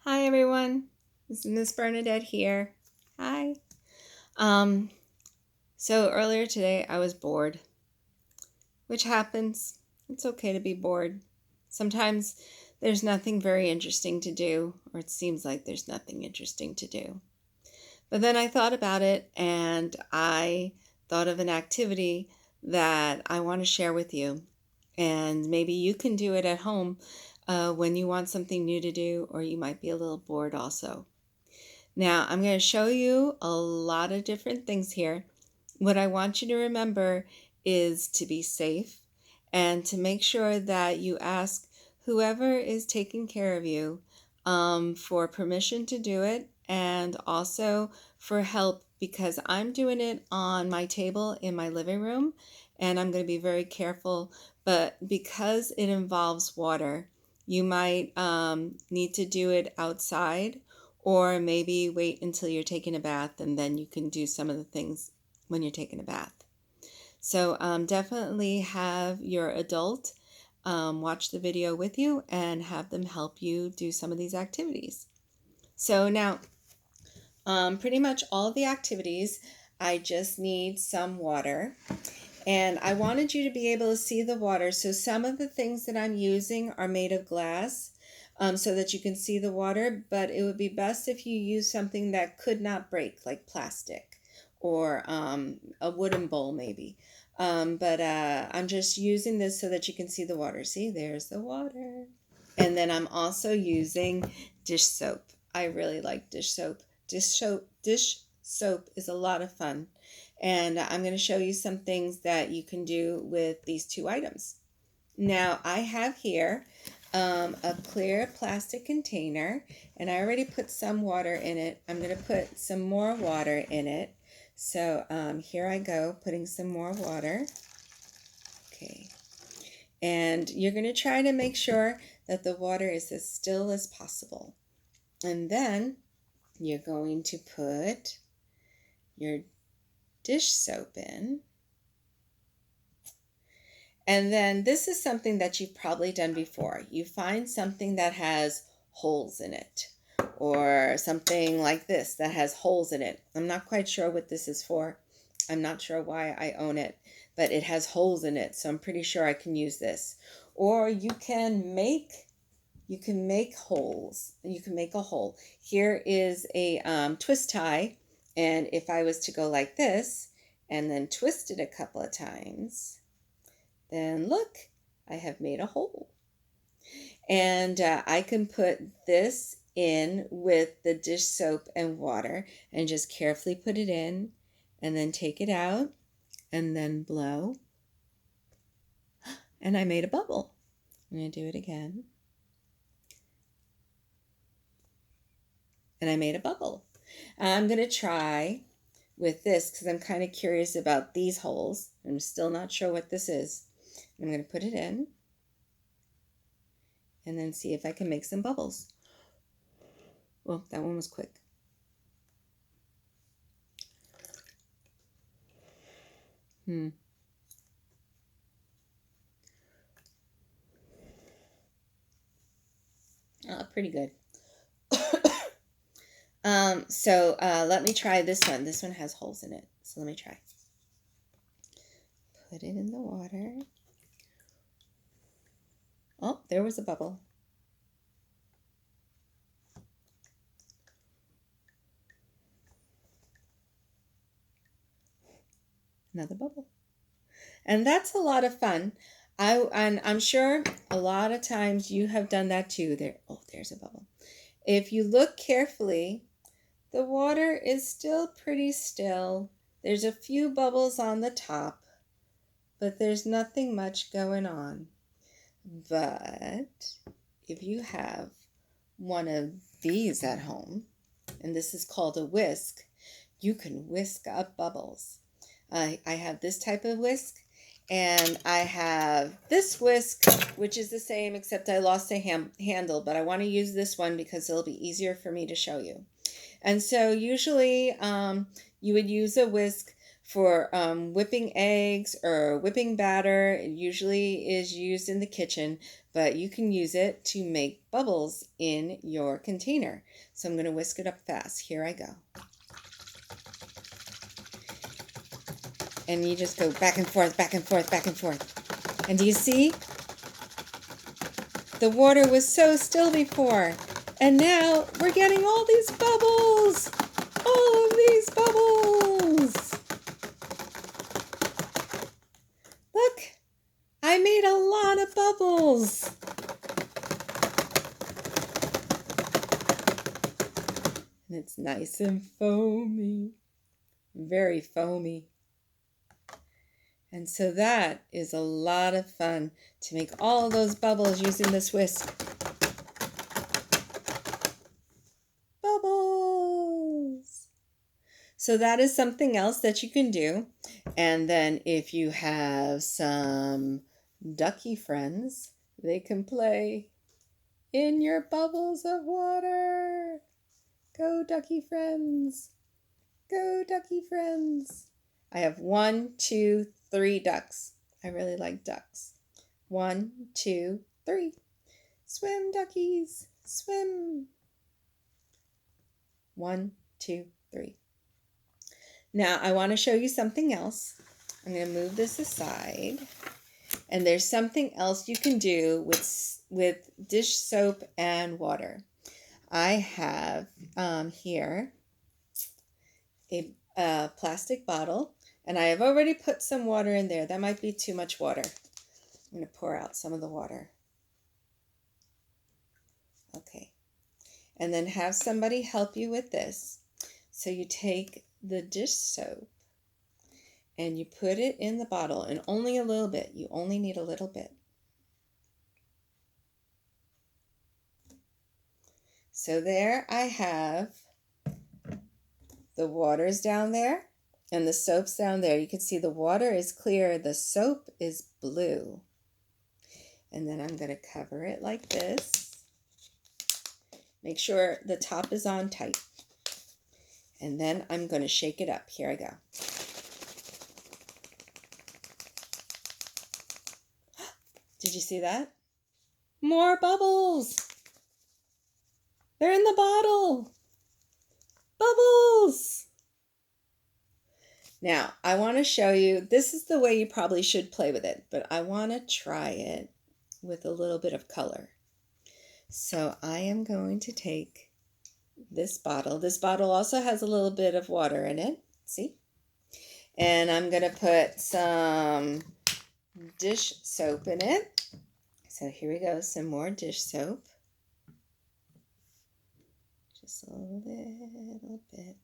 Hi everyone, this is Miss Bernadette here. Hi. Um, so earlier today I was bored, which happens. It's okay to be bored. Sometimes there's nothing very interesting to do, or it seems like there's nothing interesting to do. But then I thought about it and I thought of an activity that I want to share with you. And maybe you can do it at home when you want something new to do, or you might be a little bored also. Now, I'm going to show you a lot of different things here. What I want you to remember is to be safe and to make sure that you ask whoever is taking care of you for permission to do it and also for help because I'm doing it on my table in my living room and I'm going to be very careful. But because it involves water, you might need to do it outside or maybe wait until you're taking a bath and then you can do some of the things when you're taking a bath. So definitely have your adult watch the video with you and have them help you do some of these activities. So now, pretty much all of the activities, I just need some water. And I wanted you to be able to see the water. So some of the things that I'm using are made of glass so that you can see the water. But it would be best if you use something that could not break, like plastic or a wooden bowl maybe. But I'm just using this so that you can see the water. See, there's the water. And then I'm also using dish soap. I really like dish soap. Dish soap is a lot of fun. And I'm going to show you some things that you can do with these two items. Now I have here a clear plastic container and I already put some water in it. I'm going to put some more water in it. So here I go, putting some more water. Okay. And you're going to try to make sure that the water is as still as possible. And then you're going to put your dish soap in. And then this is something that you've probably done before. You find something that has holes in it or something like this that has holes in it. I'm not quite sure what this is for. I'm not sure why I own it, but it has holes in it. So I'm pretty sure I can use this. Or you can make holes. You can make a hole. Here is a twist tie. And if I was to go like this and then twist it a couple of times, then look, I have made a hole. And I can put this in with the dish soap and water and just carefully put it in and then take it out and then blow. And I made a bubble. I'm going to do it again. And I made a bubble. I'm going to try with this because I'm kind of curious about these holes. I'm still not sure what this is. I'm going to put it in and then see if I can make some bubbles. Well, that one was quick. Pretty good. So let me try this one. This one has holes in it. So let me try. Put it in the water. Oh, there was a bubble. Another bubble. And that's a lot of fun. And I'm sure a lot of times you have done that too. There's a bubble. If you look carefully, the water is still pretty still. There's a few bubbles on the top, but there's nothing much going on. But if you have one of these at home, and this is called a whisk, you can whisk up bubbles. I have this type of whisk, and I have this whisk, which is the same, except I lost the handle, but I want to use this one because it'll be easier for me to show you. And so usually you would use a whisk for whipping eggs or whipping batter. It usually is used in the kitchen, but you can use it to make bubbles in your container. So I'm going to whisk it up fast. Here I go. And you just go back and forth, back and forth, back and forth. And do you see? The water was so still before. And now we're getting all these bubbles. All of these bubbles. Look, I made a lot of bubbles. And it's nice and foamy. Very foamy. And so that is a lot of fun to make all of those bubbles using this whisk. Bubbles! So that is something else that you can do. And then if you have some ducky friends, they can play in your bubbles of water. Go ducky friends! Go ducky friends! I have 1, 2, 3 ducks. I really like ducks. 1, 2, 3. Swim, duckies, swim. 1, 2, 3. Now I want to show you something else. I'm going to move this aside. And there's something else you can do with dish soap and water. I have here a plastic bottle. And I have already put some water in there. That might be too much water. I'm going to pour out some of the water. Okay. And then have somebody help you with this. So you take the dish soap and you put it in the bottle, and only a little bit. You only need a little bit. So there I have the water's down there. And the soap's down there. You can see the water is clear. The soap is blue. And then I'm going to cover it like this. Make sure the top is on tight. And then I'm going to shake it up. Here I go. Did you see that? More bubbles. They're in the bottle. Bubbles. Now, I want to show you, this is the way you probably should play with it, but I want to try it with a little bit of color. So I am going to take this bottle. This bottle also has a little bit of water in it, see? And I'm going to put some dish soap in it. So here we go, some more dish soap. Just a little bit.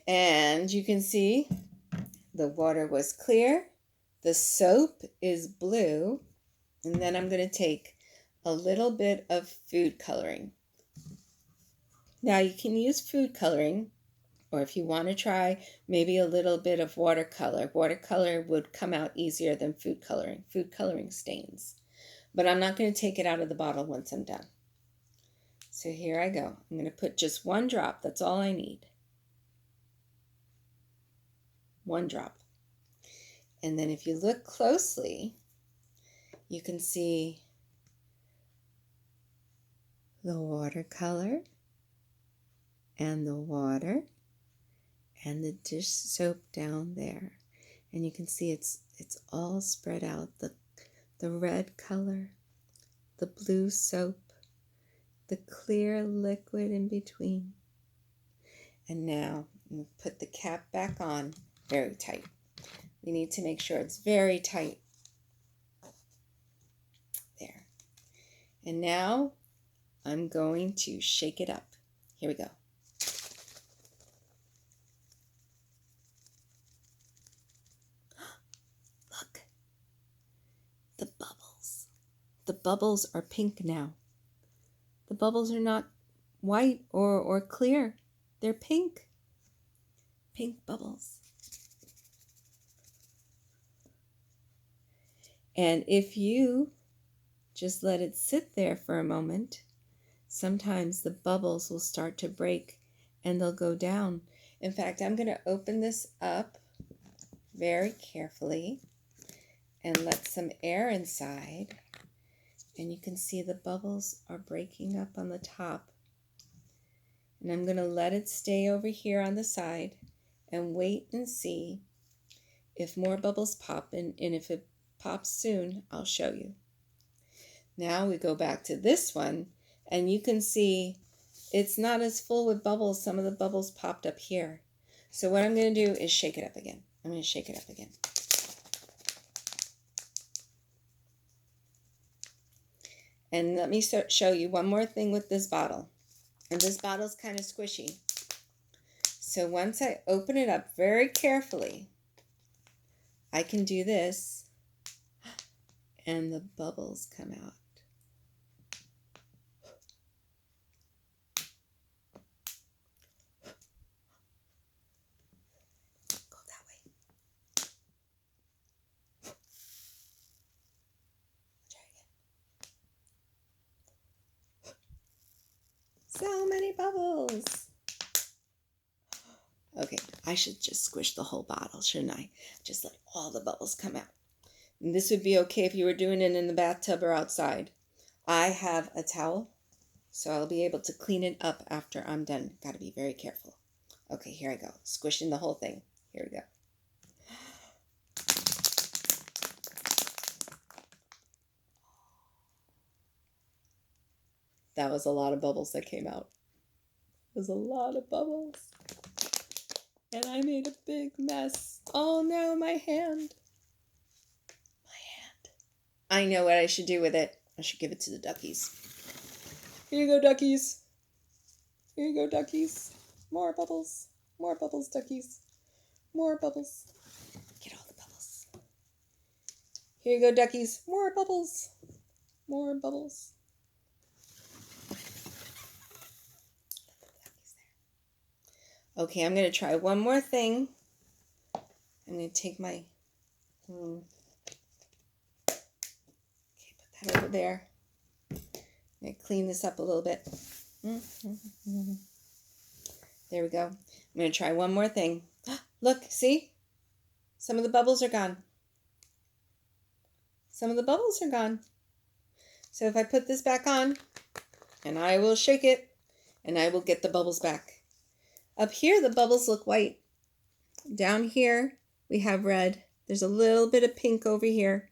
And you can see the water was clear, the soap is blue, and then I'm going to take a little bit of food coloring. Now you can use food coloring, or if you want to try maybe a little bit of watercolor. Watercolor would come out easier than food coloring. Food coloring stains. But I'm not going to take it out of the bottle once I'm done. So here I go. I'm going to put just 1 drop. That's all I need. 1 drop. And then if you look closely, you can see the watercolor and the water and the dish soap down there. And you can see it's all spread out. The red color, the blue soap, the clear liquid in between. And now I'm going to put the cap back on. Very tight. We need to make sure it's very tight. There. And now I'm going to shake it up. Here we go. Look. The bubbles. The bubbles are pink now. The bubbles are not white or clear. They're pink. Pink bubbles. And if you just let it sit there for a moment, sometimes the bubbles will start to break and they'll go down. In fact, I'm going to open this up very carefully and let some air inside. And you can see the bubbles are breaking up on the top. And I'm going to let it stay over here on the side and wait and see if more bubbles pop. And if it pops soon, I'll show you. Now we go back to this one, and you can see it's not as full with bubbles. Some of the bubbles popped up here. So what I'm going to do is shake it up again. I'm going to shake it up again. And let me show you one more thing with this bottle. And this bottle's kind of squishy. So once I open it up very carefully, I can do this, and the bubbles come out. Go that way. Try again. So many bubbles. Okay, I should just squish the whole bottle, shouldn't I? Just let all the bubbles come out. And this would be okay if you were doing it in the bathtub or outside. I have a towel, so I'll be able to clean it up after I'm done. Got to be very careful. Okay, here I go. Squishing the whole thing. Here we go. That was a lot of bubbles that came out. It was a lot of bubbles. And I made a big mess. Oh no, my hand. My hand. I know what I should do with it. I should give it to the duckies. Here you go, duckies. Here you go, duckies. More bubbles. More bubbles, duckies. More bubbles. Get all the bubbles. Here you go, duckies. More bubbles. More bubbles. Okay, I'm going to try one more thing. I'm going to take my... Okay, put that over there. I'm going to clean this up a little bit. There we go. I'm going to try one more thing. Look, see? Some of the bubbles are gone. Some of the bubbles are gone. So if I put this back on, and I will shake it, and I will get the bubbles back. Up here, the bubbles look white. Down here, we have red. There's a little bit of pink over here.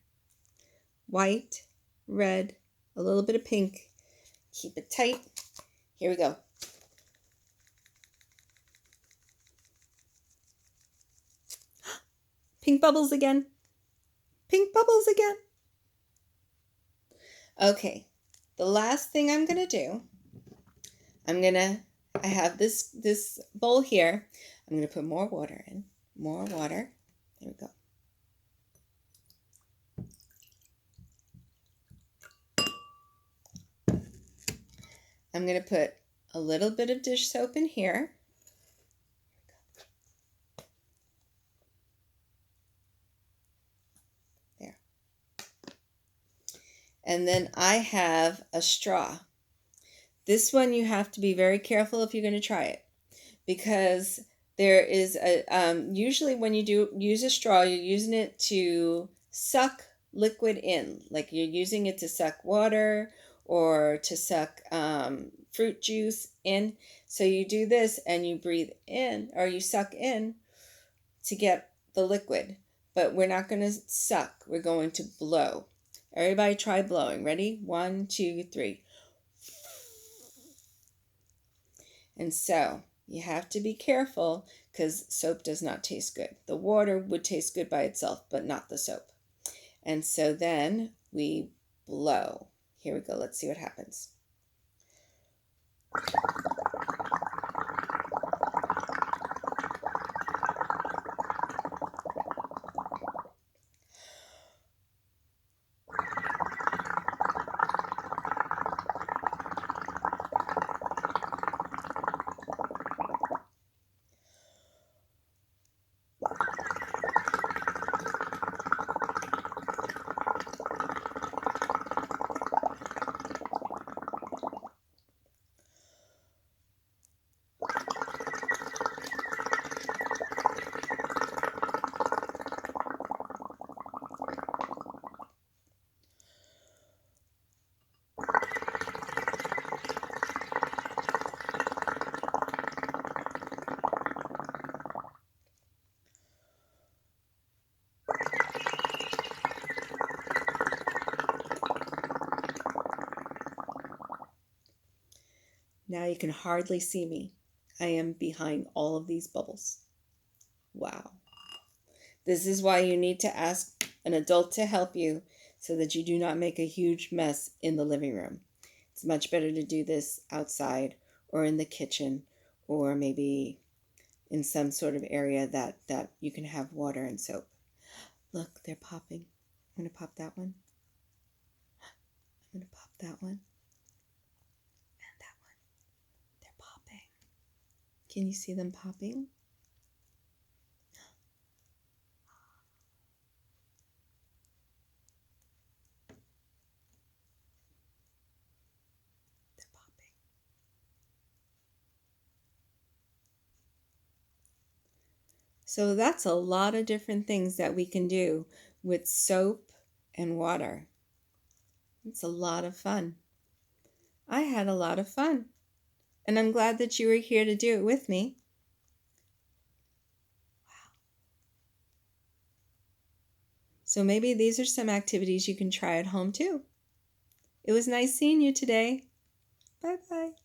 White, red, a little bit of pink. Keep it tight. Here we go. Pink bubbles again. Pink bubbles again. Okay, the last thing I'm going to do, I have this bowl here. I'm going to put more water in. More water. There we go. I'm going to put a little bit of dish soap in here. There. And then I have a straw. This one you have to be very careful if you're going to try it, because there is usually when you use a straw, you're using it to suck liquid in, like you're using it to suck water or to suck fruit juice in. So you do this and you breathe in, or you suck in to get the liquid, but we're not going to suck. We're going to blow. Everybody try blowing. Ready? 1, 2, 3. And so you have to be careful, because soap does not taste good. The water would taste good by itself, but not the soap. And so then we blow. Here we go. Let's see what happens. Now you can hardly see me. I am behind all of these bubbles. Wow. This is why you need to ask an adult to help you so that you do not make a huge mess in the living room. It's much better to do this outside or in the kitchen or maybe in some sort of area that you can have water and soap. Look, they're popping. I'm going to pop that one. I'm going to pop that one. And that one. They're popping. Can you see them popping? They're popping. So that's a lot of different things that we can do with soap and water. It's a lot of fun. I had a lot of fun, and I'm glad that you were here to do it with me. Wow. So maybe these are some activities you can try at home too. It was nice seeing you today. Bye-bye.